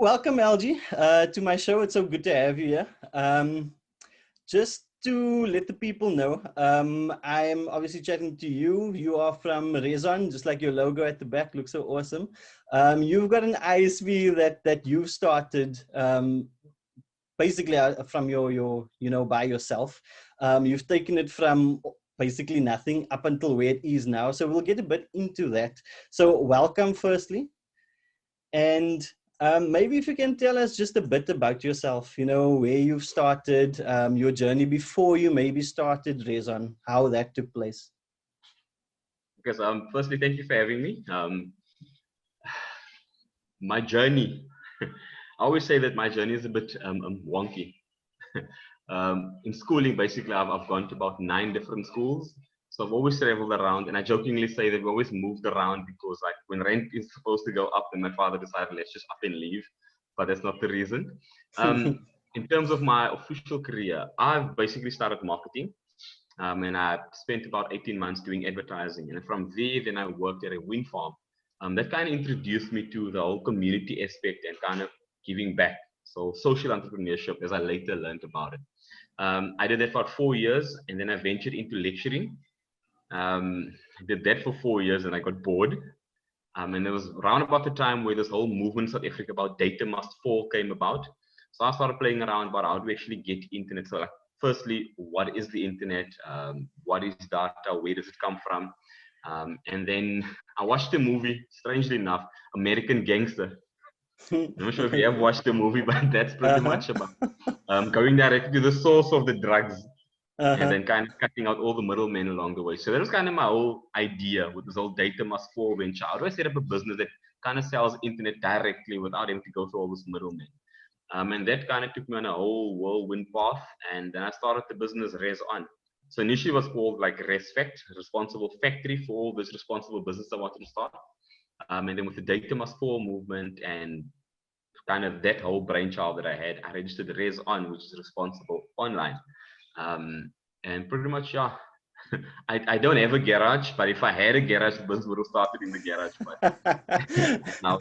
Welcome, Elgee, to my show. It's so good to have you here. Just to let the people know, I'm obviously chatting to you. You are from ResON, just like your logo at the back looks so awesome. You've got an ISV that you've started basically from your by yourself. You've taken it from basically nothing up until where it is now. So we'll get a bit into that. So welcome, firstly. And maybe if you can tell us just a bit about yourself, where you've started, your journey before you maybe started ResON, how that took place. Because firstly, thank you for having me. My journey, I always say that my journey is a bit wonky. In schooling, basically, I've gone to about 9 different schools. So I've always traveled around, and I jokingly say that we've always moved around because, like, when rent is supposed to go up, then my father decided, let's just up and leave. But that's not the reason. In terms of my official career, I've basically started marketing. And I spent about 18 months doing advertising. And from there, then I worked at a wind farm. That kind of introduced me to the whole community aspect and kind of giving back. So social entrepreneurship, as I later learned about it. I did that for 4 years, and then I ventured into lecturing. I did that for 4 years, and I got bored. And it was around about the time where this whole movement in South Africa about data must fall came about. So I started playing around about how do we actually get internet. So like, firstly, what is the internet? What is data? Where does it come from? And then I watched a movie, strangely enough, American Gangster. I'm not sure if you have watched the movie, but that's pretty much about going directly to the source of the drugs and then kind of cutting out all the middlemen along the way. So that was kind of my whole idea with this whole data must fall venture. How do I set up a business that kind of sells internet directly without having to go through all those middlemen? And that kind of took me on a whole whirlwind path. And then I started the business ResON. So initially it was called like ResFact, responsible factory for all this responsible business I wanted to start. And then with the data must fall movement and kind of that whole brainchild that I had, I registered ResON, which is responsible online. And pretty much, yeah, I don't have a garage, but if I had a garage, the business would have started in the garage. But now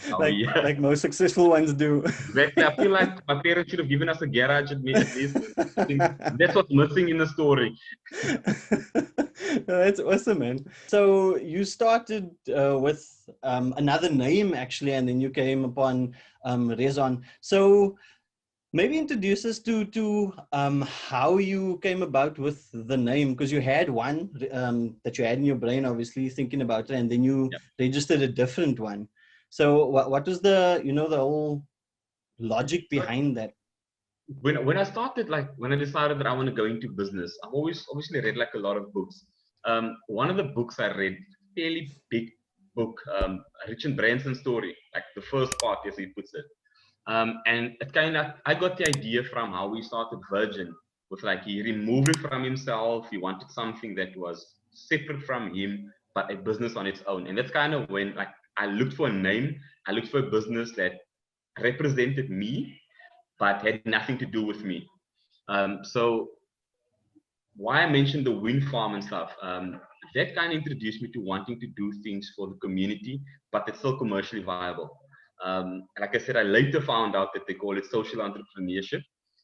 like most successful ones do. Exactly. I feel like my parents should have given us a garage at least. I think that's what's missing in the story. That's awesome, man. So you started with another name, actually, and then you came upon ResON. So maybe introduce us to how you came about with the name, because you had one that you had in your brain, obviously, thinking about it, and then you registered a different one. So what was the, the whole logic behind that? When I started, like when I decided that I want to go into business, I've always obviously read like a lot of books. One of the books I read, fairly big book, Richard Branson's story, like the first part, as he puts it. And it kind of, I got the idea from how we started Virgin, with like he removed it from himself. He wanted something that was separate from him, but a business on its own. And that's kind of when like I looked for a name, I looked for a business that represented me, but had nothing to do with me. So why I mentioned the wind farm and stuff, that kind of introduced me to wanting to do things for the community, but it's still commercially viable. Like I said, I later found out that they call it social entrepreneurship.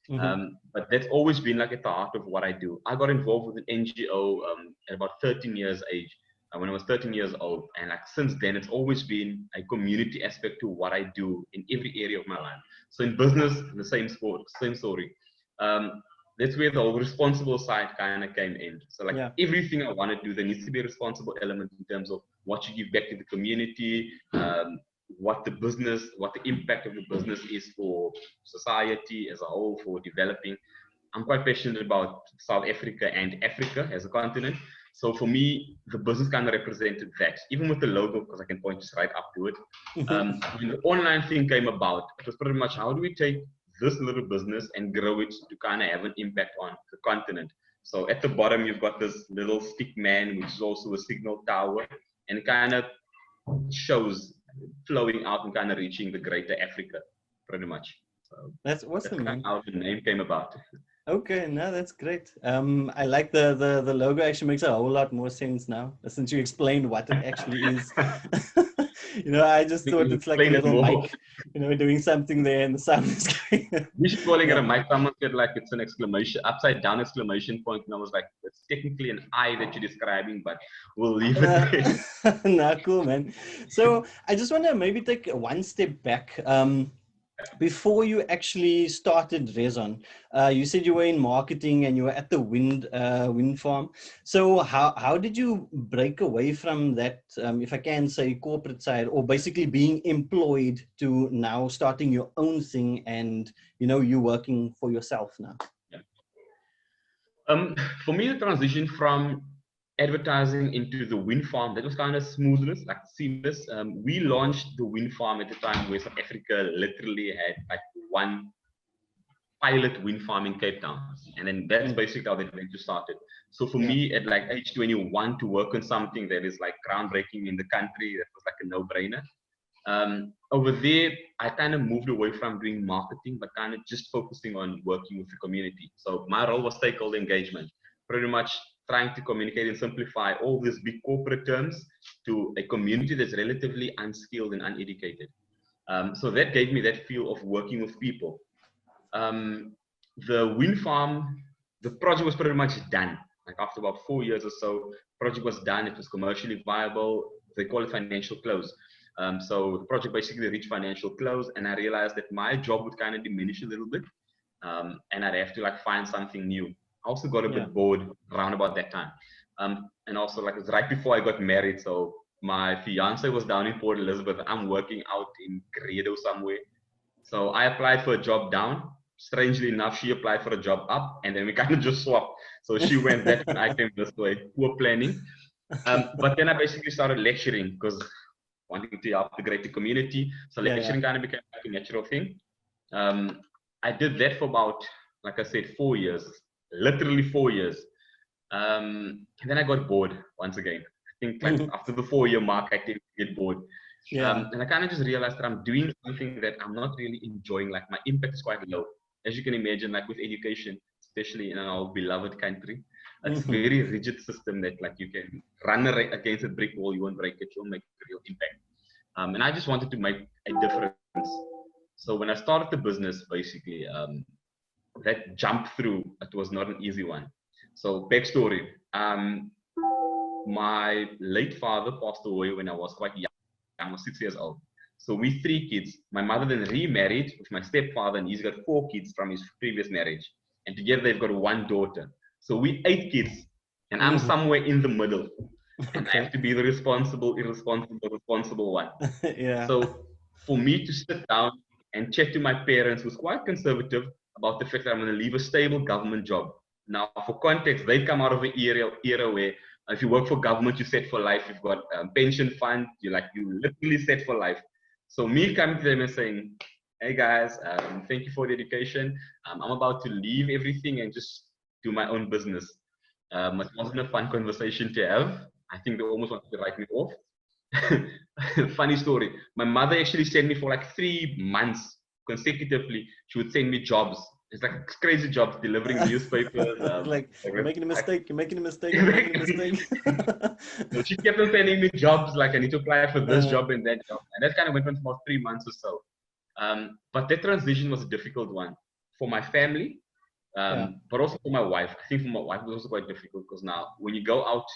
But that's always been like at the heart of what I do. I got involved with an NGO at about 13 years age, when I was 13 years old. And like since then, it's always been a community aspect to what I do in every area of my life. So in business, the same story. That's where the whole responsible side kind of came in. So like everything I want to do, there needs to be a responsible element in terms of what you give back to the community, what the impact of the business is for society as a whole, for developing. I'm quite passionate about South Africa and Africa as a continent. So for me, the business kind of represented that, even with the logo, because I can point just right up to it. When the online thing came about, it was pretty much how do we take this little business and grow it to kind of have an impact on the continent. So at the bottom, you've got this little stick man, which is also a signal tower, and it kind of shows flowing out and kind of reaching the greater Africa, pretty much. So that's awesome, that's man. how the name came about. Okay, no, that's great. I like the logo. Actually makes a whole lot more sense now since you explained what it actually is. You know, I just Think thought you it's like a explain it little more. mic, you know, doing something there and the sound is going. We should calling it Yeah. a mic. Someone said like it's an exclamation, upside down exclamation point, and I was like, it's technically an eye that you're describing, but we'll leave it No, there. no, cool, man. So I just want to maybe take one step back. Before you actually started ResON, you said you were in marketing and you were at the wind farm. So how did you break away from that, if I can say, corporate side, or basically being employed, to now starting your own thing and, you know, you working for yourself now? Yeah. For me, the transition from advertising into the wind farm, that was kind of smoothness, like seamless. We launched the wind farm at the time where South Africa literally had like one pilot wind farm in Cape Town. And then that's basically how the adventure started. So for Yeah. me, at like age 21, to work on something that is like groundbreaking in the country, that was like a no-brainer. Over there, I kind of moved away from doing marketing, but kind of just focusing on working with the community. So my role was stakeholder engagement, pretty much trying to communicate and simplify all these big corporate terms to a community that's relatively unskilled and uneducated. So that gave me that feel of working with people. The wind farm, the project was pretty much done. Like after about 4 years or so, project was done. It was commercially viable. They call it financial close. So the project basically reached financial close, and I realized that my job would kind of diminish a little bit, and I'd have to like find something new. I also got a Yeah. bit bored around about that time, and also like it was right before I got married. So my fiance was down in Port Elizabeth. I'm working out in Credo somewhere. So I applied for a job down. Strangely enough, she applied for a job up, and then we kind of just swapped. So she went that, and I came this way. Poor planning. But then I basically started lecturing because wanting to help the greater community. So Yeah, yeah. lecturing kind of became like a natural thing. I did that for about, like I said, 4 years, literally 4 years. And then I got bored once again. I think like after the 4 year mark, I did get bored. Yeah. And I kind of just realized that I'm doing something that I'm not really enjoying. Like my impact is quite low. As you can imagine, like with education, especially in our beloved country, it's very rigid system that like you can run against a brick wall, you won't break it, you'll make a real impact. And I just wanted to make a difference. So when I started the business, basically, that jump through, it was not an easy one. So backstory, my late father passed away when I was quite young. I was 6 years old. So we 3 kids. My mother then remarried with my stepfather, and he's got 4 kids from his previous marriage. And together they've got one daughter. So we 8 kids, and I'm somewhere in the middle. And I have Okay. to be the responsible one. Yeah. So for me to sit down and chat to my parents, who's quite conservative, about the fact that I'm going to leave a stable government job. Now, for context, they come out of an era where if you work for government, you're set for life. You've got a pension fund. You literally set for life. So me coming to them and saying, "Hey guys, thank you for the education. I'm about to leave everything and just do my own business." It wasn't a fun conversation to have. I think they almost wanted to write me off. Funny story. My mother actually sent me for like 3 months consecutively. She would send me jobs. It's like crazy jobs, delivering newspapers. Like, you're making a like, mistake, you're making a mistake, you're making a mistake. so she kept on sending me jobs, like I need to apply for this Uh, job and that job. And that kind of went on for about 3 months or so. But that transition was a difficult one for my family, yeah. but also for my wife. I think for my wife it was also quite difficult because now when you go out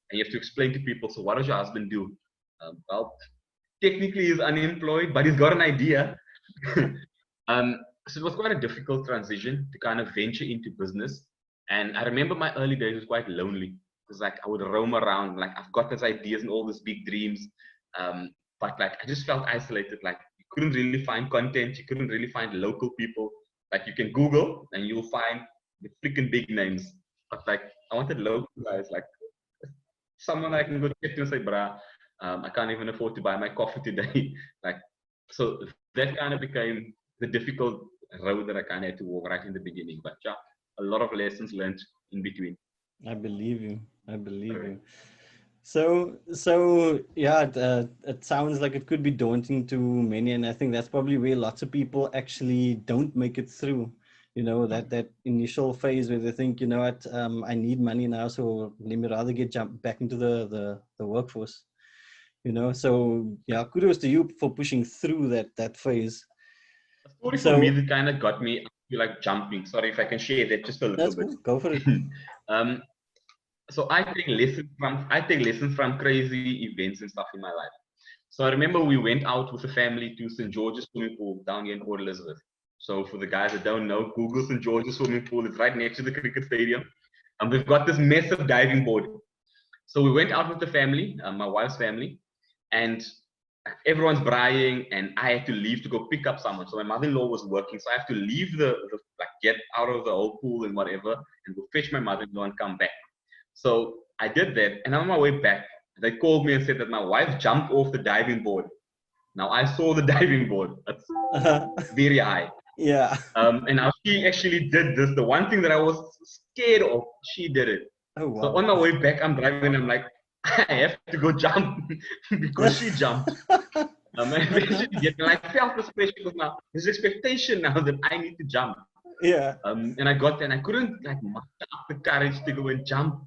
and you have to explain to people, so what does your husband do? Well, technically he's unemployed, but he's got an idea. So it was quite a difficult transition to kind of venture into business. And I remember my early days was quite lonely because like I would roam around, like I've got these ideas and all these big dreams, but like I just felt isolated. Like you couldn't really find content, you couldn't really find local people. Like you can Google and you'll find the freaking big names, but like I wanted local guys, like someone I can go to and say, "Bruh, I can't even afford to buy my coffee today." Like, so that kind of became the difficult road that I kind of had to walk right in the beginning. But yeah, a lot of lessons learned in between. I believe you. I believe Correct. you. So yeah, it sounds like it could be daunting to many, and I think that's probably where lots of people actually don't make it through. You know, that initial phase where they think, you know what, I need money now, so let me rather jump back into the workforce. you know. So yeah, kudos to you for pushing through that phase. A story for me So that kind of got me to like jumping. Sorry if I can share that just a little that's bit. cool. Go for it. um, so I take lessons from crazy events and stuff in my life. So I remember we went out with the family to St. George's swimming pool down here in Port Elizabeth. So for the guys that don't know, Google St. George's swimming pool. It's right next to the cricket stadium. And we've got this massive diving board. So we went out with the family, my wife's family, and everyone's braaiing, and I had to leave to go pick up someone. So my mother-in-law was working, so I have to leave the like get out of the whole pool and whatever, and go fetch my mother-in-law and come back. So I did that, and on my way back, they called me and said that my wife jumped off the diving board. Now I saw the diving board; it's very high. Yeah. And now she actually did this. The one thing that I was scared of, she did it. Oh So wow. on my way back, I'm driving. I'm like, I have to go jump because she jumped. And eventually, and I felt this pressure because now there's expectation now that I need to jump. Yeah. And I got there, and I couldn't like muster up the courage to go and jump.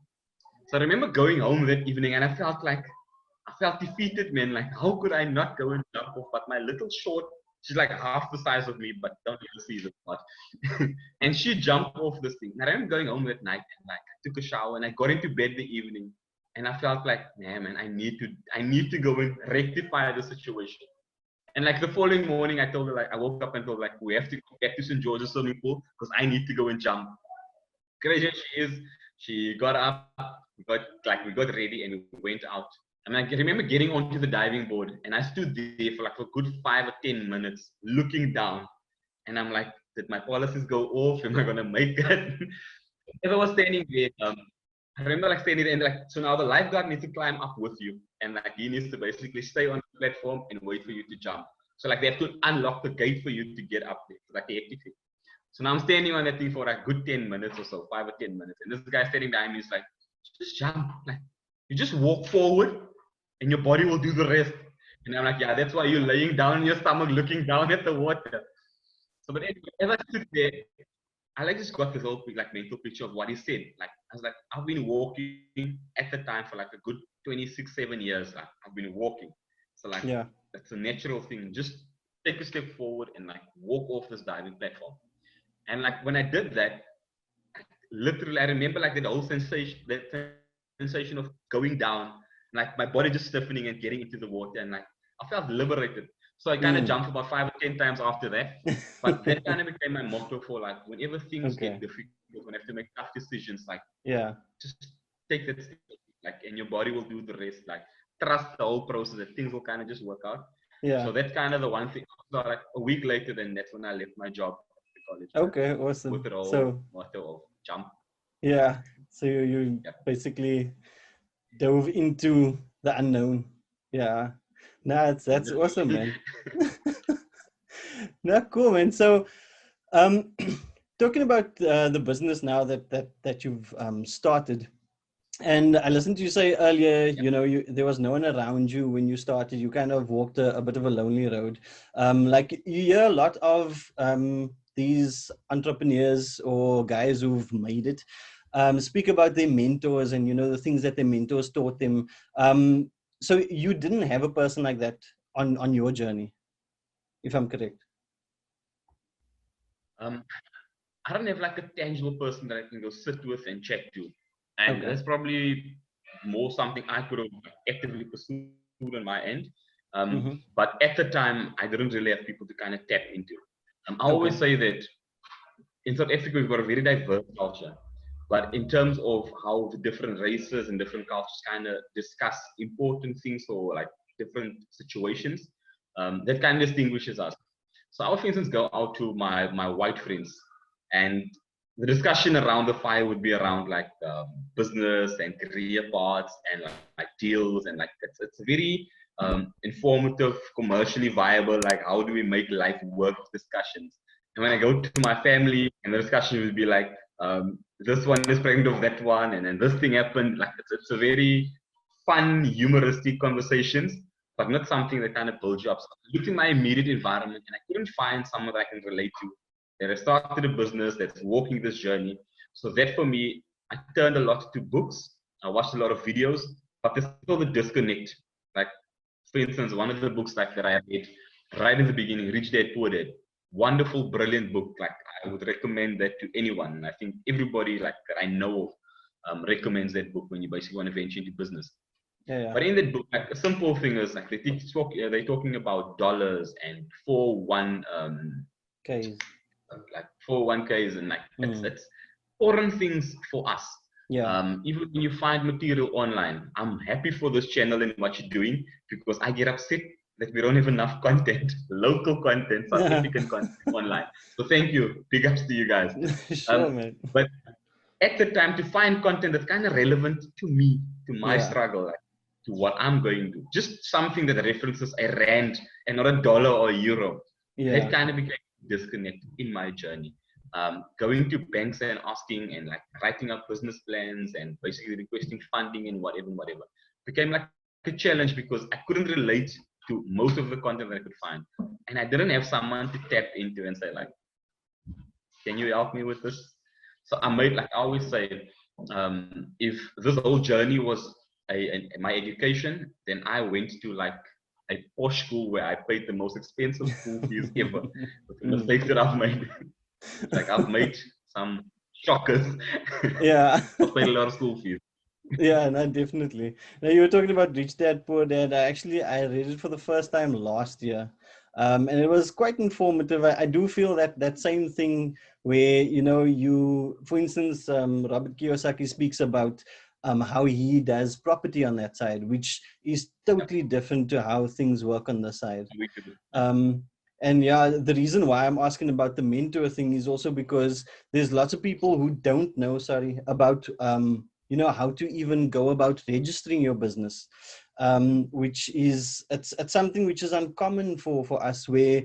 So I remember going home that evening, and I felt defeated, man. Like, how could I not go and jump off? But my little short, she's like half the size of me, but don't even see the part. And she jumped off this thing. And I remember going home that night, and like I took a shower, and I got into bed the evening, and I felt like, man, I need to go and rectify the situation. And like the following morning, I told her, like, I woke up and told her, like, we have to go back to St. George's swimming pool because I need to go and jump. Crazy as she is, she got up, we got ready and we went out. And I remember getting onto the diving board, and I stood there for like a good 5 or 10 minutes looking down. And I'm like, did my policies go off? Am I gonna make it? As I was standing there, I remember like standing there and like, so now the lifeguard needs to climb up with you, and like he needs to basically stay on the platform and wait for you to jump. So like they have to unlock the gate for you to get up there, like the hectic thing. So now I'm standing on that thing for like good 10 minutes or so, 5 or 10 minutes, and this guy standing behind me is like, just jump, like you just walk forward, and your body will do the rest. And I'm like, yeah, that's why you're laying down on your stomach, looking down at the water. So, but anyway, as I stood there, I like just got this whole like mental picture of what he said. Like I was like, I've been walking at the time for like a good 26, 7 years. Like I've been walking. So like Yeah. that's a natural thing. Just take a step forward and like walk off this diving platform. And like when I did that, literally I remember like that sensation of going down, like my body just stiffening and getting into the water, and like I felt liberated. So I kind of jumped about 5 or 10 times after that. But that kind of became my motto for like whenever things Okay. get difficult, when I have to make tough decisions, like Yeah. just take that step, like, and your body will do the rest. Like trust the whole process that things will kind of just work out. Yeah. So that's kind of the one thing. So like a week later, then that's when I left my job at college, Okay. with Awesome. the whole So motto of jump. yeah. So you Yeah. basically dove into the unknown. Yeah. No, that's awesome, man. No, cool, man. So um talking about the business now that you've started. And I listened to you say earlier, Yep. you know, there was no one around you when you started. You kind of walked a bit of a lonely road. Like you hear a lot of these entrepreneurs or guys who've made it speak about their mentors and, you know, the things that their mentors taught them. So you didn't have a person like that on your journey, if I'm correct. Um, I don't have like a tangible person that I can go sit with and chat to. And Okay. that's probably more something I could have actively pursued on my end. Mm-hmm. But at the time, I didn't really have people to kind of tap into. I Okay. always say that in South Africa, we've got a very diverse culture. But in terms of how the different races and different cultures kind of discuss important things or like different situations, that kind of distinguishes us. So I would, for instance, go out to my white friends, and the discussion around the fire would be around like business and career paths and like deals, and like it's very informative, commercially viable. Like how do we make life work discussions. And when I go to my family, and the discussion will be like, this one is pregnant of that one, and then this thing happened. Like it's a very fun, humoristic conversations, but not something that kind of builds you up. So I looked in my immediate environment, and I couldn't find someone that I can relate to. That I started a business that's walking this journey. So that for me, I turned a lot to books. I watched a lot of videos, but there's still the disconnect. Like For instance, one of the books like that I read right in the beginning, Rich Dad Poor Dad, wonderful, brilliant book. Like I would recommend that to anyone. I think everybody like that I know recommends that book when you basically want to venture into business. Yeah. But in that book, like a simple thing is like they're talking about dollars and 401 Okay. like 401ks and like it's foreign things for us. Yeah. Even when you find material online, I'm happy for this channel and what you're doing because I get upset that we don't have enough content, local content, South African content online. So thank you. Big ups to you guys. Sure, man. But at the time to find content that's kind of relevant to me, to my struggle, like, to what I'm going to. Just something that references a rand and not a dollar or a euro. Yeah. That kind of became disconnected in my journey. Going to banks and asking and like writing up business plans and basically requesting funding and whatever became like a challenge because I couldn't relate to most of the content that I could find. And I didn't have someone to tap into and say like, can you help me with this? So I made, like I always say, if this whole journey was my education, then I went to like a posh school where I paid the most expensive school fees ever. With the mistakes that I've made, like I've made some shockers. Yeah. I've paid a lot of school fees. Yeah, no, definitely. Now you were talking about Rich Dad Poor Dad. I read it for the first time last year, and it was quite informative. I do feel that same thing where for instance, Robert Kiyosaki speaks about how he does property on that side, which is totally different to how things work on the side. And yeah, the reason why I'm asking about the mentor thing is also because there's lots of people who don't know, about how to even go about registering your business, which is it's something which is uncommon for us, where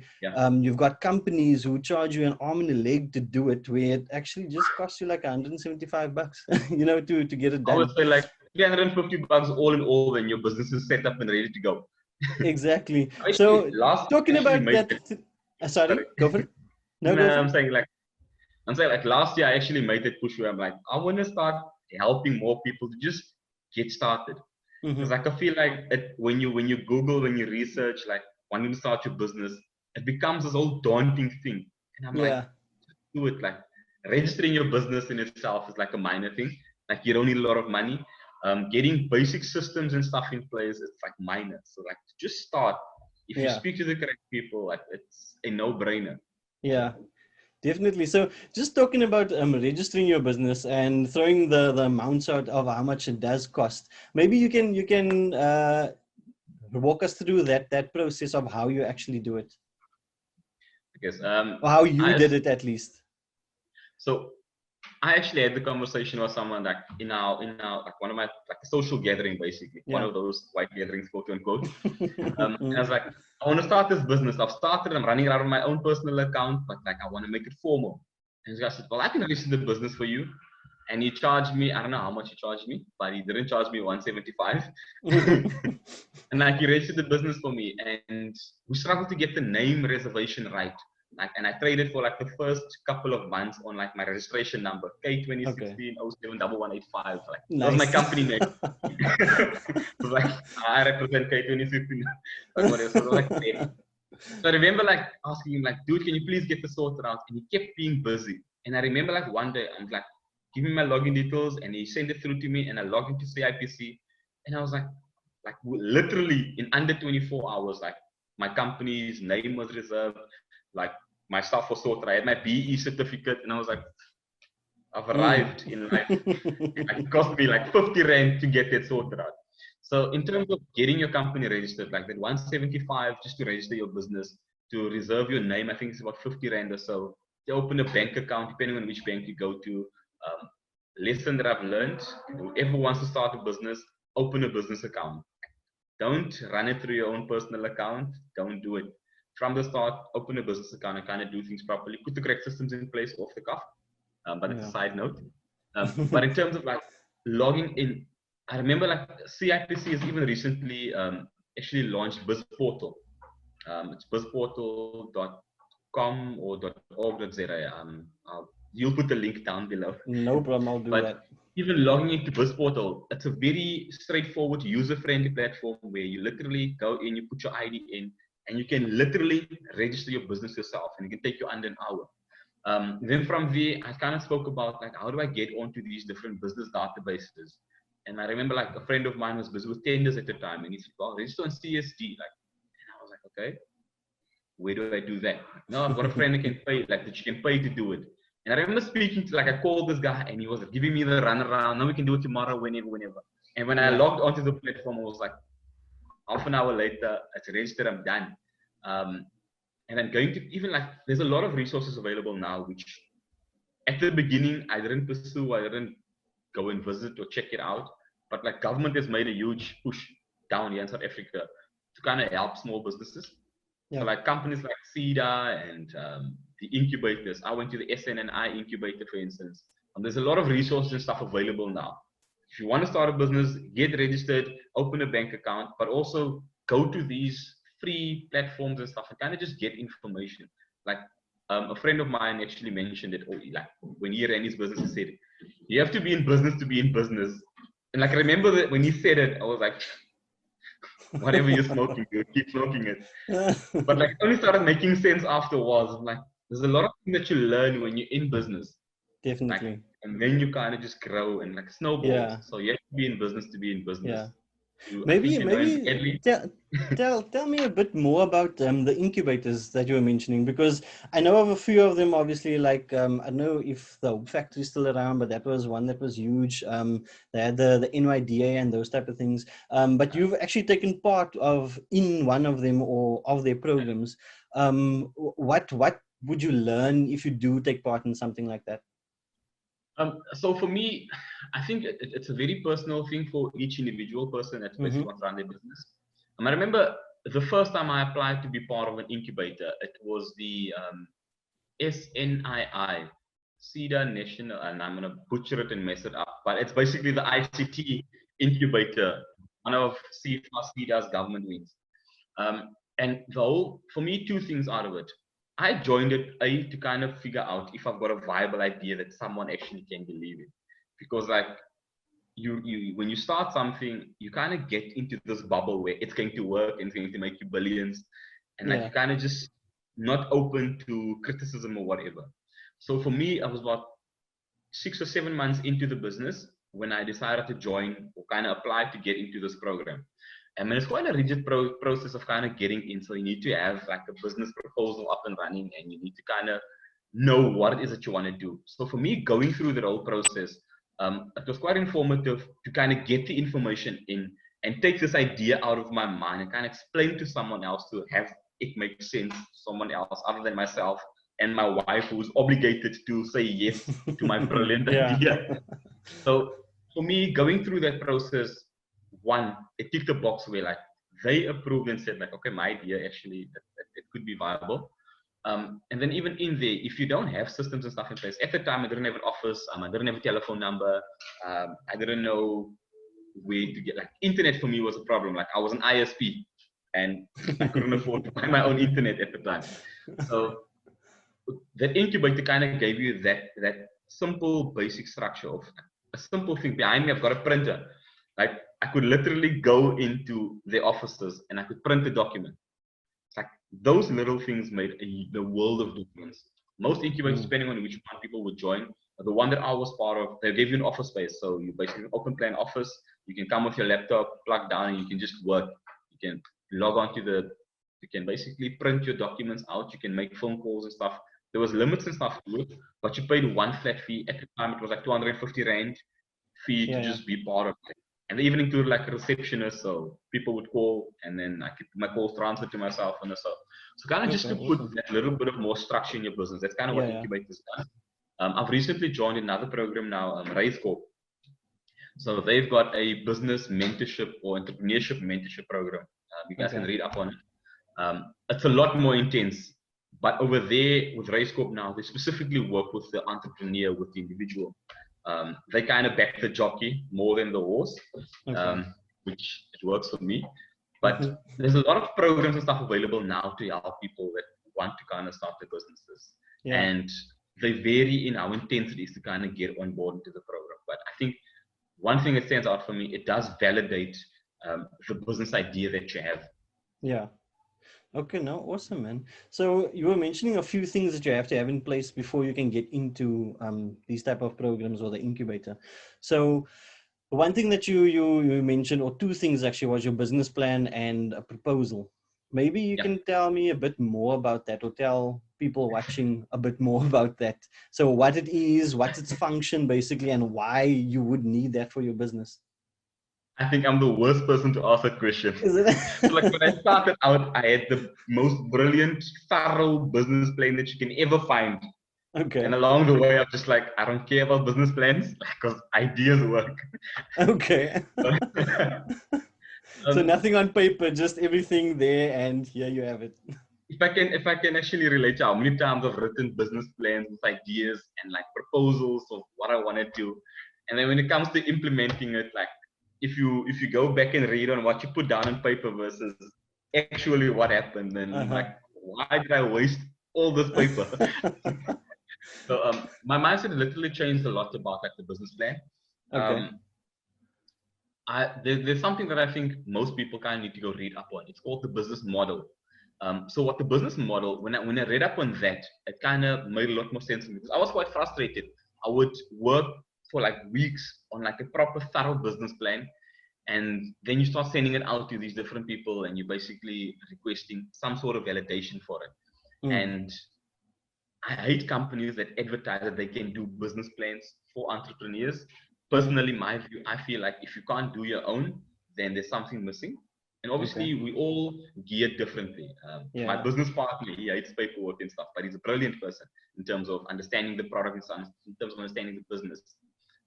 you've got companies who charge you an arm and a leg to do it, where it actually just costs you like $175 to get it done. I would say like $350 all in all when your business is set up and ready to go. Exactly. So talking about that, sorry, go for it. No, go for it. I'm saying like last year I actually made that push where I'm like, I want to start helping more people to just get started. Because like I feel like when you Google, when you research, like wanting to start your business, it becomes this whole daunting thing. And I'm like, do it. Like registering your business in itself is like a minor thing. Like you don't need a lot of money. Getting basic systems and stuff in place, it's like minor. So like just start. If you speak to the correct people, like it's a no-brainer. Yeah, definitely. So just talking about registering your business and throwing the amounts out of how much it does cost, maybe you can walk us through that process of how you actually do it. Because or how you did it at least. So I actually had the conversation with someone like in our like one of my like a social gathering, basically one of those white gatherings, quote unquote. And I was like, I want to start this business. I've started. I'm running it out of my own personal account, but like I want to make it formal. And this guy said, well, I can register the business for you. And he charged me, I don't know how much he charged me, but he didn't charge me 175. And like he registered the business for me, and we struggled to get the name reservation right. Like, and I traded for like the first couple of months on like my registration number, K2016071185. Like that was my company name. So like I represent K2016. Like whatever. So like so I remember like asking him like, dude, can you please get this sorted out? And he kept being busy. And I remember like one day I'm like, give me my login details, and he sent it through to me, and I logged into CIPC, and I was like literally in under 24 hours, like my company's name was reserved, like my stuff was sorted. I had my BE certificate, and I was like, I've arrived in life. It cost me like 50 Rand to get that sorted out. So in terms of getting your company registered, like that 175 just to register your business, to reserve your name, I think it's about 50 Rand or so. To open a bank account, depending on which bank you go to. Lesson that I've learned, whoever wants to start a business, open a business account. Don't run it through your own personal account. Don't do it. From the start, open a business account and kind of do things properly. Put the correct systems in place off the cuff. But it's a side note. But in terms of like logging in, I remember like CIPC has even recently actually launched BizPortal. It's bizportal.com or .org.za. You'll put the link down below. No problem, I'll do that. even logging into BizPortal, it's a very straightforward, user-friendly platform where you literally go in, you put your ID in, and you can literally register your business yourself, and it can take you under an hour. Then from there, I kind of spoke about like, how do I get onto these different business databases? And I remember like a friend of mine was busy with tenders at the time, and he said, "Well, register on CSG." Like, and I was like, "Okay, where do I do that?" No, I've got a friend that can pay, like that you can pay to do it. And I remember speaking to, like, I called this guy, and he was giving me the runaround. No, we can do it tomorrow, whenever. And when I Yeah. logged onto the platform, I was like, half an hour later, it's registered, I'm done. And then going to even like, there's a lot of resources available now, which at the beginning I didn't pursue, I didn't go and visit or check it out. But like government has made a huge push down here in South Africa to kind of help small businesses. Yeah. So like companies like CEDA and the incubators. I went to the SNNI incubator, for instance. And there's a lot of resources and stuff available now. If you want to start a business, get registered, open a bank account, but also go to these free platforms and stuff and kind of just get information. Like a friend of mine actually mentioned it, or like when he ran his business, he said, "You have to be in business to be in business." And like I remember that when he said it, I was like, whatever you're smoking, you keep smoking it. But like, it only started making sense afterwards. I'm like, there's a lot of things that you learn when you're in business. Like, Definitely. and then you kind of just grow and like snowballs. Yeah. So you have to be in business to be in business. Yeah. I think you learn Maybe badly. tell me a bit more about the incubators that you were mentioning, because I know of a few of them. Obviously, like I don't know if the Hope Factory is still around, but that was one that was huge. They had the NYDA and those type of things. But you've actually taken part of in one of them or of their programs. What would you learn if you do take part in something like that? So for me, I think it's a very personal thing for each individual person that basically wants to run their business. I remember the first time I applied to be part of an incubator, it was the SNII, CEDA National, and I'm going to butcher it and mess it up, but it's basically the ICT incubator, one of CEDA's government wings. And the whole, for me, two things out of it. I joined it to kind of figure out if I've got a viable idea that someone actually can believe in. Because like you when you start something, you kind of get into this bubble where it's going to work and it's going to make you billions. And like you kind of just not open to criticism or whatever. So for me, I was about 6 or 7 months into the business when I decided to join or kind of apply to get into this program. I mean, it's quite a rigid process of kind of getting in. So you need to have like a business proposal up and running, and you need to kind of know what it is that you want to do. So for me, going through the whole process, it was quite informative to kind of get the information in and take this idea out of my mind and kind of explain to someone else to have it make sense to someone else other than myself and my wife, who's obligated to say yes to my brilliant idea. So for me, going through that process, one, it ticked the box where like they approved and said like, okay, my idea actually it could be viable. And then even in there, if you don't have systems and stuff in place, at the time I didn't have an office, I didn't have a telephone number, I didn't know where to get, like internet for me was a problem. Like I was an ISP and I couldn't afford to buy my own internet at the time. So that incubator kind of gave you that simple basic structure of a simple thing. Behind me, I've got a printer. Like I could literally go into the offices and I could print a document. It's like those little things made the world of difference. Most incubators, depending on which one people would join, the one that I was part of, they gave you an office space. So you basically open plan office. You can come with your laptop, plug down, and you can just work. You can log on to you can basically print your documents out. You can make phone calls and stuff. There was limits and stuff to it, but you paid one flat fee. At the time, it was like 250 Rand fee to just be part of it. And they even included like a receptionist, so people would call and then I could my calls transferred to myself and so. So kind of just to put that little bit of more structure in your business. That's kind of what incubators does. I've recently joined another program now, ResON. So they've got a business mentorship or entrepreneurship mentorship program. You guys can read up on it. It's a lot more intense. But over there with ResON now, they specifically work with the entrepreneur, with the individual. They kind of back the jockey more than the horse, which it works for me. But there's a lot of programs and stuff available now to help people that want to kind of start their businesses. And they vary in how intense it is to kind of get on board into the program. But I think one thing that stands out for me, it does validate the business idea that you have. Yeah. Okay, no, awesome, man. So you were mentioning a few things that you have to have in place before you can get into these type of programs or the incubator. So one thing that you mentioned, or two things actually, was your business plan and a proposal. Maybe you Yeah. can tell me a bit more about that, or tell people watching a bit more about that. So what it is, what's its function basically, and why you would need that for your business. I think I'm the worst person to ask that question. Is it? So like when I started out, I had the most brilliant, thorough business plan that you can ever find. And Okay. along the way, I'm just like, I don't care about business plans because ideas work. Okay. So um, nothing on paper, just everything there, and here you have it. if I can actually relate to how many times I've written business plans with ideas and like proposals of what I want to do, and then when it comes to implementing it, like if you go back and read on what you put down on paper versus actually what happened, then like why did I waste all this paper? So my mindset literally changed a lot about like the business plan. Okay. There's something that I think most people kind of need to go read up on. It's called the business model. So what the business model, when I read up on that, it kind of made a lot more sense to me because I was quite frustrated. I would work for like weeks on like a proper thorough business plan, and then you start sending it out to these different people, and you're basically requesting some sort of validation for it. Mm. And I hate companies that advertise that they can do business plans for entrepreneurs. Mm. Personally, my view, I feel like if you can't do your own, then there's something missing. And Okay. obviously, we all gear differently. Yeah. My Yeah. business partner, he hates paperwork and stuff, but he's a brilliant person in terms of understanding the product and stuff, in terms of understanding the business.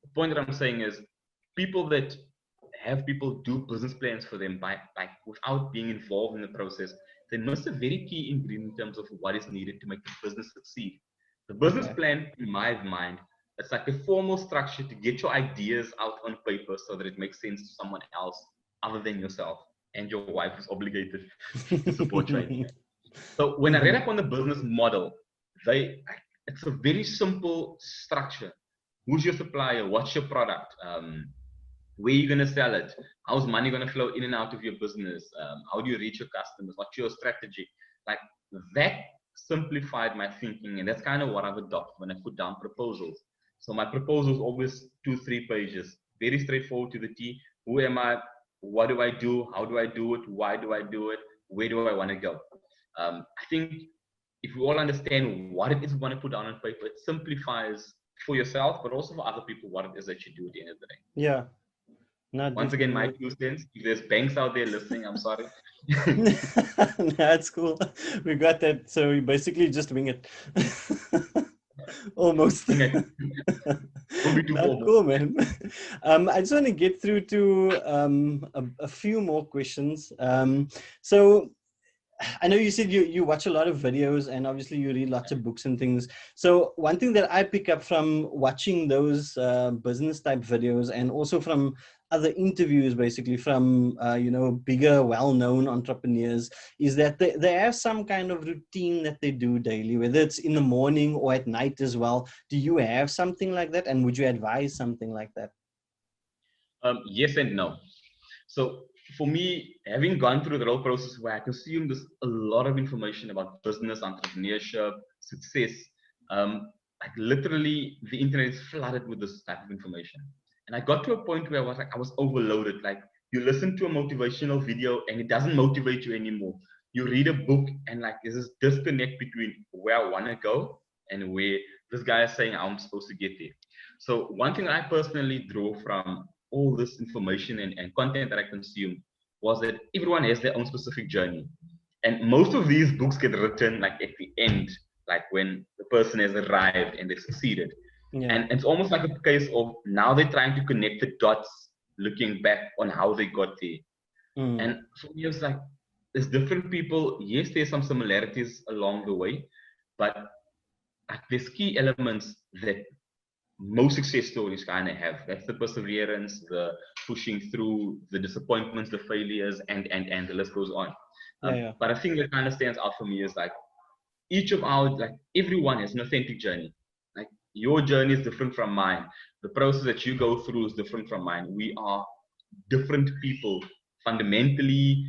The point that I'm saying is people that have people do business plans for them by without being involved in the process, they miss a very key ingredient in terms of what is needed to make the business succeed. The business Okay. plan, in my mind, it's like a formal structure to get your ideas out on paper so that it makes sense to someone else other than yourself, and your wife is obligated to support your idea. So when I read up on the business model, it's a very simple structure. Who's your supplier? What's your product? Where are you going to sell it? How's money going to flow in and out of your business? How do you reach your customers? What's your strategy? Like that simplified my thinking, and that's kind of what I've adopted when I put down proposals. So my proposals always 2-3 pages, very straightforward to the T. Who am I? What do I do? How do I do it? Why do I do it? Where do I want to go? I think if we all understand what it is we want to put down on paper, it simplifies for yourself, but also for other people what it is that you do at the end of the day. Yeah. No, Once again, my definitely. 2 cents. If there's banks out there listening, I'm sorry. That's cool. We got that. So we basically just wing it. Almost. Don't be too Not formal. cool, man. I just want to get through to a few more questions. So I know you said you watch a lot of videos and obviously you read lots of books and things. So one thing that I pick up from watching those business type videos and also from other interviews, basically from, bigger, well-known entrepreneurs, is that they have some kind of routine that they do daily, whether it's in the morning or at night as well. Do you have something like that? And would you advise something like that? Yes and no. So for me, having gone through the whole process where I consumed this a lot of information about business, entrepreneurship, success, like literally the internet is flooded with this type of information. And I got to a point where I was overloaded. Like you listen to a motivational video and it doesn't motivate you anymore. You read a book and like there's this disconnect between where I want to go and where this guy is saying I'm supposed to get there. So one thing I personally drew from all this information and content that I consumed was that everyone has their own specific journey. And most of these books get written like at the end, like when the person has arrived and they succeeded. Yeah. And it's almost like a case of now they're trying to connect the dots, looking back on how they got there. Mm. And for me, it's like there's different people. Yes, there's some similarities along the way, but there's key elements that most success stories kind of have. That's the perseverance, the pushing through, the disappointments, the failures, and the list goes on. Yeah. Yeah. But I think that kind of stands out for me is like each of our, like everyone has an authentic journey. Like your journey is different from mine. The process that you go through is different from mine. We are different people fundamentally,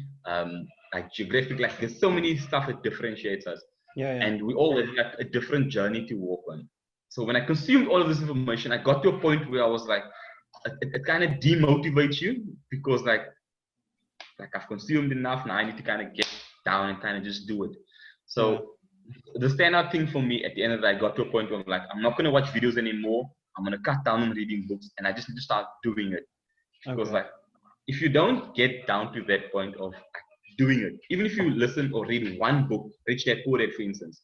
like geographically, like there's so many stuff that differentiates us. Yeah, yeah. And we all have like a different journey to walk on. So when I consumed all of this information, I got to a point where I was like, it kind of demotivates you because like I've consumed enough. Now I need to kind of get down and kind of just do it. So the standout thing for me at the end of the day, I got to a point where I'm like, I'm not going to watch videos anymore. I'm going to cut down on reading books, and I just need to start doing it. Because like, if you don't get down to that point of doing it, even if you listen or read one book, Rich Dad Poor Dad, for instance,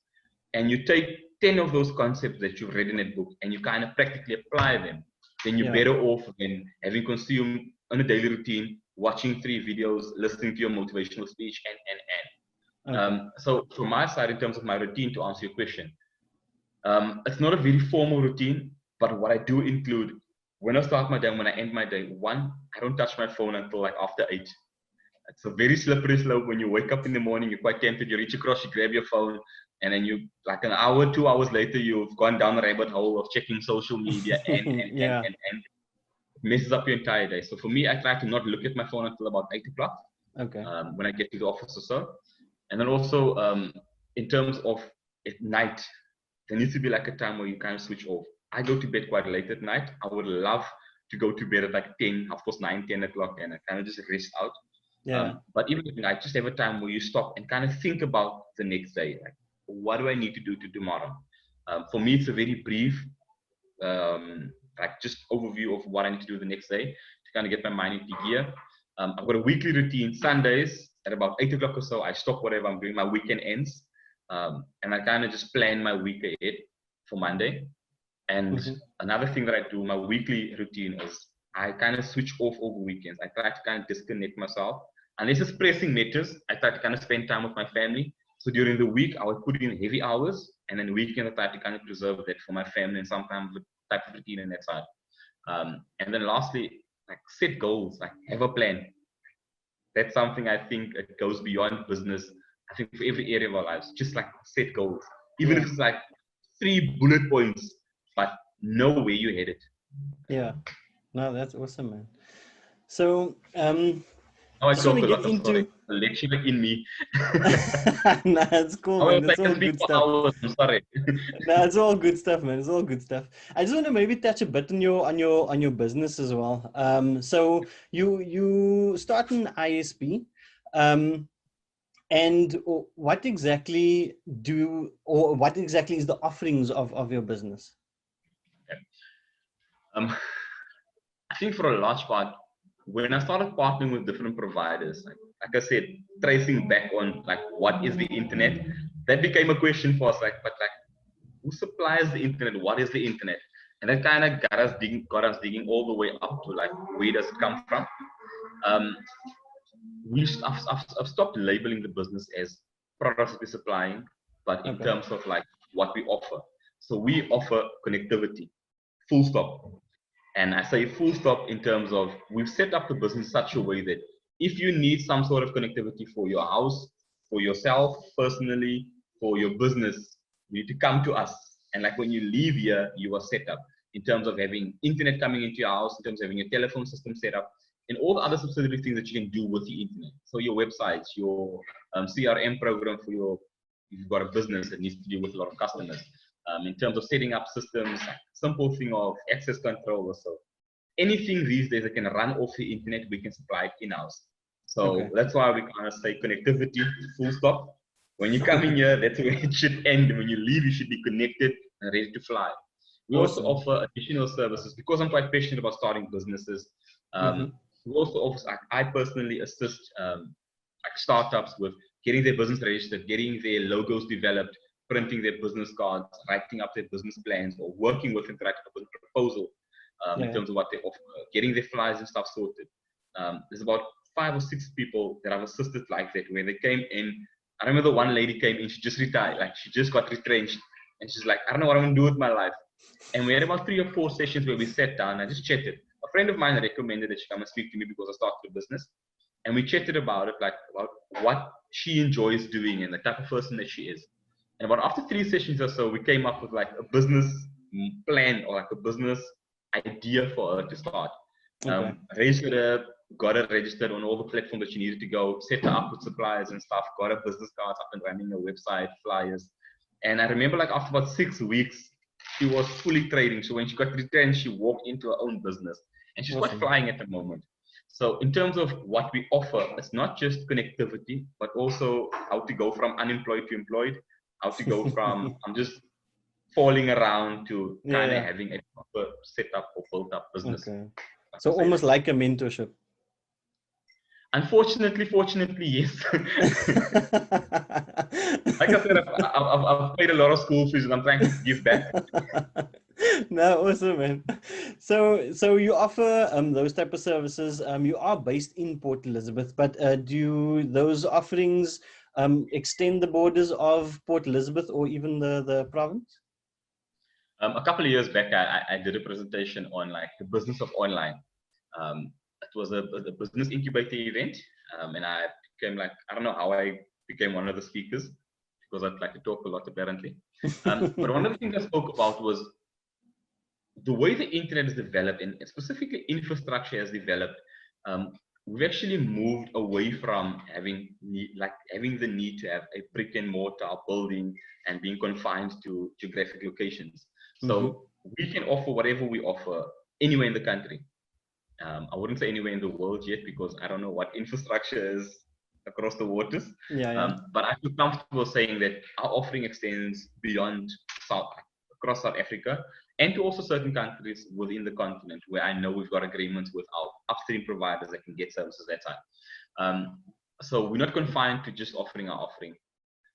and you take 10 of those concepts that you've read in that book and you kind of practically apply them, then you're better off than having consumed on a daily routine, watching 3 videos, listening to your motivational speech, and. So from my side, in terms of my routine, to answer your question, it's not a very formal routine, but what I do include when I start my day and when I end my day, one, I don't touch my phone until like after 8. It's a very slippery slope. When you wake up in the morning, you're quite tempted, you reach across, you grab your phone, and then you, like an hour, 2 hours later, you've gone down the rabbit hole of checking social media and it messes up your entire day. So for me, I try to not look at my phone until about 8 o'clock when I get to the office or so. And then also, in terms of at night, there needs to be like a time where you kind of switch off. I go to bed quite late at night. I would love to go to bed at like 10, of course 9, 10 o'clock, and I kind of just rest out. But even at night, just have a time where you stop and kind of think about the next day. Like, what do I need to do tomorrow? For me, it's a very brief, like just overview of what I need to do the next day to kind of get my mind into gear. I've got a weekly routine. Sundays at about 8 o'clock or so, I stop whatever I'm doing. My weekend ends, and I kind of just plan my week ahead for Monday. And another thing that I do, my weekly routine, is I kind of switch off over weekends. I try to kind of disconnect myself. Unless it's pressing matters, I try to kind of spend time with my family. So during the week, I would put in heavy hours, and then weekend I try to kind of preserve that for my family and sometimes the type of routine on that side. And then lastly, like set goals, like have a plan. That's something I think it goes beyond business. I think for every area of our lives, just like set goals, even if it's like 3 bullet points, but know where you're headed. Yeah, no, that's awesome, man. So, now I talk a lot. I'm sorry. The lecture in me. Nah, it's cool, man. It's all good stuff. Hours, I'm sorry. Nah, it's all good stuff, man. It's all good stuff. I just want to maybe touch a bit on your business as well. So you start an ISP, and what exactly what exactly is the offerings of your business? I think for a large part, when I started partnering with different providers, like I said, tracing back on like what is the internet, that became a question for us. But who supplies the internet? What is the internet? And that kind of got us digging all the way up to like, where does it come from? I've stopped labeling the business as products we're supplying, but in terms of like what we offer. So we offer connectivity, full stop. And I say full stop in terms of we've set up the business in such a way that if you need some sort of connectivity for your house, for yourself personally, for your business, you need to come to us. And like when you leave here, you are set up in terms of having internet coming into your house, in terms of having your telephone system set up, and all the other subsidiary things that you can do with the internet. So your websites, your CRM program for if you've got a business that needs to deal with a lot of customers. In terms of setting up systems, simple thing of access control or so. Anything these days that can run off the internet, we can supply it in-house. So that's why we kind of say connectivity, full stop. When you come in here, that's where it should end. When you leave, you should be connected and ready to fly. We also offer additional services because I'm quite passionate about starting businesses. We also offer, I personally assist like startups with getting their business registered, getting their logos developed, printing their business cards, writing up their business plans, or working with them to write up a proposal in terms of what they offer, getting their flyers and stuff sorted. There's about 5 or 6 people that I've assisted like that, where they came in. I remember the one lady came in, she just retired, like she just got retrenched, and she's like, I don't know what I'm gonna do with my life. And we had about 3 or 4 sessions where we sat down and I just chatted. A friend of mine recommended that she come and speak to me because I started a business. And we chatted about it, like about what she enjoys doing and the type of person that she is. And about after 3 sessions or so, we came up with like a business plan or like a business idea for her to start. Okay. Raised her, got her registered on all the platforms that she needed to go, set her up with suppliers and stuff, got her business cards up and running, a website, flyers. And I remember like after about 6 weeks, she was fully trading. So when she got returned, she walked into her own business and she's quite Awesome. flying at the moment. So in terms of what we offer, it's not just connectivity, but also how to go from unemployed to employed, how to go from I'm just falling around to kind of having a proper setup or built up business. Okay. So almost like a mentorship. Unfortunately, fortunately, yes. Like I said, I've paid a lot of school fees and I'm trying to give back. No, awesome, man. So you offer those type of services. You are based in Port Elizabeth, but do those offerings extend the borders of Port Elizabeth or even the province? A couple of years back, I did a presentation on like the business of online. It was a business incubator event, and I became like, I don't know how I became one of the speakers because I'd like to talk a lot apparently. But one of the things I spoke about was the way the internet is developed and specifically infrastructure has developed. We've actually moved away from having the need to have a brick and mortar building and being confined to geographic locations. So we can offer whatever we offer anywhere in the country. I wouldn't say anywhere in the world yet because I don't know what infrastructure is across the waters. But I feel comfortable saying that our offering extends beyond across South Africa and to also certain countries within the continent where I know we've got agreements with our upstream providers that can get services that time. So we're not confined to just offering our offering.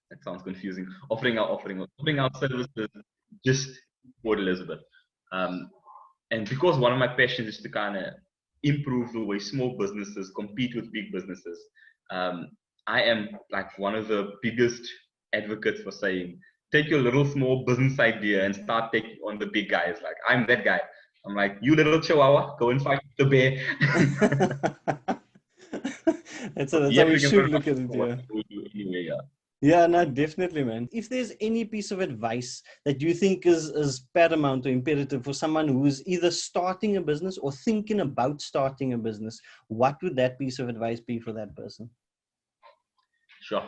That sounds confusing. Offering our services just Port Elizabeth. And because one of my passions is to kind of improve the way small businesses compete with big businesses, I am like one of the biggest advocates for saying, take your little small business idea and start taking on the big guys. Like I'm that guy. I'm like, you little chihuahua, go and fight the bear. That's how we should look at it. Yeah. Yeah, no, definitely, man. If there's any piece of advice that you think is paramount or imperative for someone who's either starting a business or thinking about starting a business, what would that piece of advice be for that person? Sure.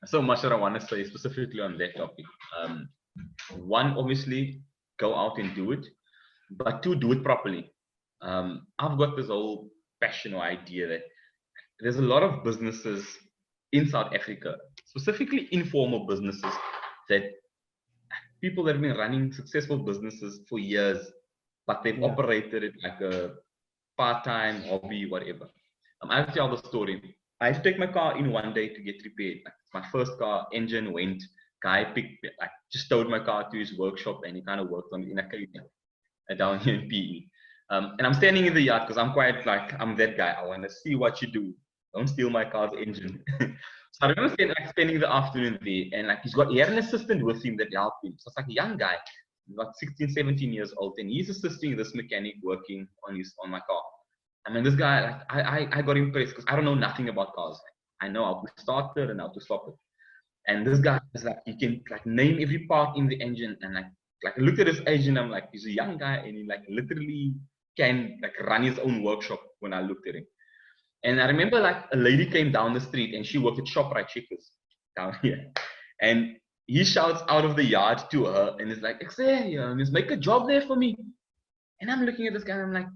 So much that I want to say specifically on that topic. One, obviously, go out and do it, but two, do it properly. I've got this whole passion or idea that there's a lot of businesses in South Africa, specifically informal businesses, that people that have been running successful businesses for years, but they've operated it like a part-time hobby, whatever. I'll tell the story. I had to take my car in one day to get repaired. Like, my first car engine went. Guy just towed my car to his workshop and he kind of worked on it in a down here in PE. And I'm standing in the yard because I'm quite like, I'm that guy. I want to see what you do. Don't steal my car's engine. So I remember spending the afternoon there, and like he had an assistant with him that helped him. So it's like a young guy, about 16, 17 years old, and he's assisting this mechanic working on my car. I mean, this guy, like, I got impressed because I don't know nothing about cars. I know how to start it and how to stop it. And this guy is like, he can like name every part in the engine, and like I looked at his age and I'm like, he's a young guy and he like literally can like run his own workshop when I looked at him. And I remember like a lady came down the street and she worked at ShopRite Checkers down here. And he shouts out of the yard to her and is like, just make a job there for me. And I'm looking at this guy and I'm like,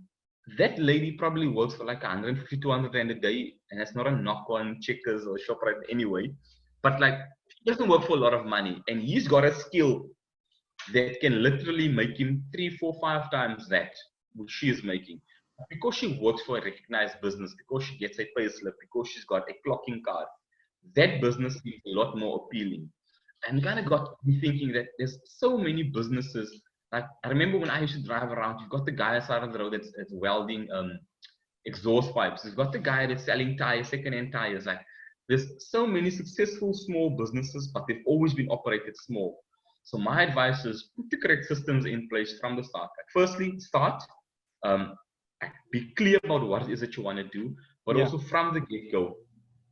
that lady probably works for like 150, 200 rand a day. And that's not a knock on Checkers or ShopRite anyway. But like, he doesn't work for a lot of money. And he's got a skill that can literally make him 3, 4, 5 times that which she is making. Because she works for a recognized business, because she gets a pay slip, because she's got a clocking card, that business is a lot more appealing. And kind of got me thinking that there's so many businesses. Like I remember when I used to drive around, you've got the guy outside of the road that's welding exhaust pipes. You've got the guy that's selling tires, second-hand tires. Like there's so many successful small businesses, but they've always been operated small. So my advice is put the correct systems in place from the start. Like firstly, start. Be clear about what it is that you want to do, but also from the get-go,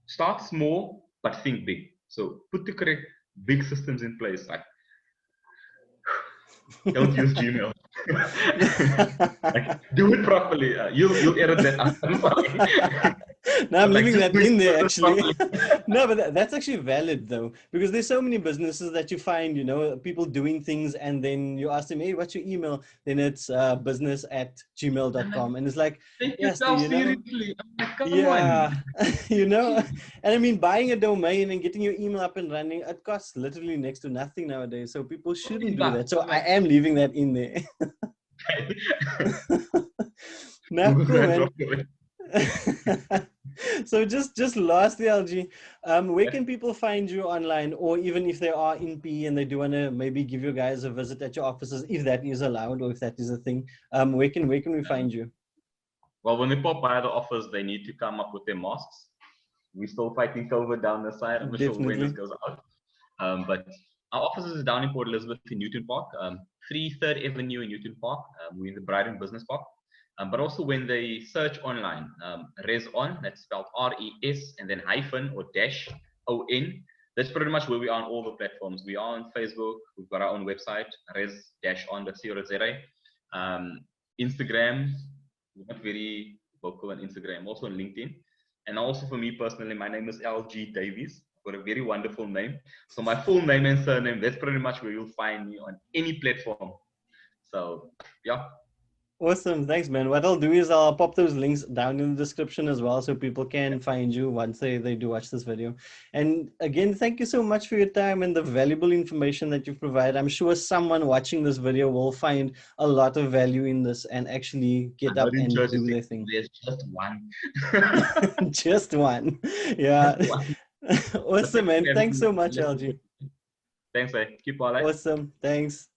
start small but think big. So put the correct big systems in place. Like Don't use Gmail. Like, do it properly. You'll edit that out. I'm sorry. No, I'm But like, leaving just that do in there it actually. properly. No, but that's actually valid though, because there's so many businesses that you find, people doing things and then you ask them, hey, what's your email? Then it's I'm like, business@gmail.com. And it's like, take yes, yourself seriously. I'm like, come on. yeah, you know, Jeez. and I mean, buying a domain and getting your email up and running, it costs literally next to nothing nowadays. So people shouldn't do that. $15. So I'm I like, am leaving that in there. Now, Google cool, that man. properly. So just lastly, LG, where Yeah. can people find you online, or even if they are in P and they do want to maybe give you guys a visit at your offices, if that is allowed or if that is a thing, where can we find you? Well, when they pop by the office, they need to come up with their masks. We're still fighting COVID down the side. I'm not sure when this Definitely. goes out. But our office is down in Port Elizabeth in Newton Park, 3 3rd Avenue in Newton Park. We're in the Brighton Business Park. But also when they search online, ResON, that's spelled RES and then hyphen or dash ON. That's pretty much where we are on all the platforms. We are on Facebook. We've got our own website, res-on.co.za. Instagram, we're not very vocal on Instagram, also on LinkedIn. And also for me personally, my name is Elgee Davies. I've got a very wonderful name. So my full name and surname, that's pretty much where you'll find me on any platform. So yeah. Awesome. Thanks, man. What I'll do is I'll pop those links down in the description as well so people can find you once they do watch this video. And again, thank you so much for your time and the valuable information that you've provided. I'm sure someone watching this video will find a lot of value in this and actually get I'm not up in and church. do their thing. There's just one. Just one. Yeah. Just one. But Awesome, thanks for man. having Thanks me. so much, LG. Thanks, Keep all right. Awesome. Thanks.